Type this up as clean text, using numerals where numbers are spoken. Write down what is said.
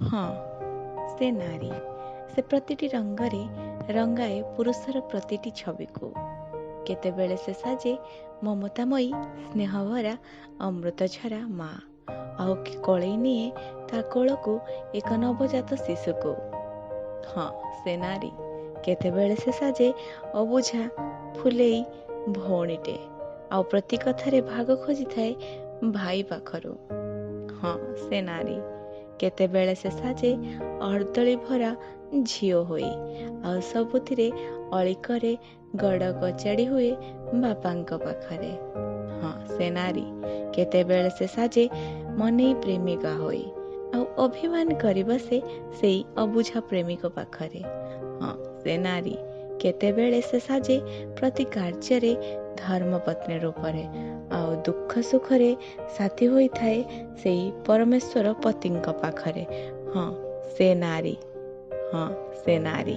ହଁ, ସେ ନାରୀ। ସେ ପ୍ରତିଟି ରଙ୍ଗରେ ରଙ୍ଗାଏ ପୁରୁଷର ପ୍ରତିଟି ଛବିକୁ। କେତେବେଳେ ସେ ସାଜେ ମମତାମୟୀ ସ୍ନେହଭରା ଅମୃତଝରା ମା, ଆଉ କଳେଇ ନିଏ ତା କୋଳକୁ ଏକ ନବଜାତ ଶିଶୁକୁ। ହଁ, ସେ ନାରୀ। କେତେବେଳେ ସେ ସାଜେ ଅବୁଝା ଫୁଲେଇ ଭଉଣୀଟେ, ଆଉ ପ୍ରତି କଥାରେ ଭାଗ ଖୋଜିଥାଏ ଭାଇ ପାଖରୁ। ହଁ, ସେ ନାରୀ। କେତେବେଳେ ସେ ସାଜେ ଅର୍ଦ୍ଦଳି ଭରା ଝିଅ ହୋଇ, ଆଉ ସବୁଥିରେ ଅଳିକରେ ଗଡ଼ କଚାଡ଼ି ହୁଏ ବାପାଙ୍କ ପାଖରେ। ହଁ, ସେ ନାରୀ। କେତେବେଳେ ସେ ସାଜେ ମନେଇ ପ୍ରେମିକା ହୋଇ, ଆଉ ଅଭିମାନ କରି ବସେ ସେଇ ଅବୁଝା ପ୍ରେମିକ ପାଖରେ। ହଁ, ସେ ନାରୀ। କେତେବେଳେ ସେ ସାଜେ ପ୍ରତି କାର୍ଯ୍ୟରେ ଧର୍ମପତ୍ନୀ ରୂପରେ, ଆଉ ଦୁଃଖ ସୁଖରେ ସାଥୀ ହୋଇଥାଏ ସେଇ ପରମେଶ୍ୱର ପତିଙ୍କ ପାଖରେ। ହଁ, ସେ ନାରୀ। ହଁ, ସେ ନାରୀ।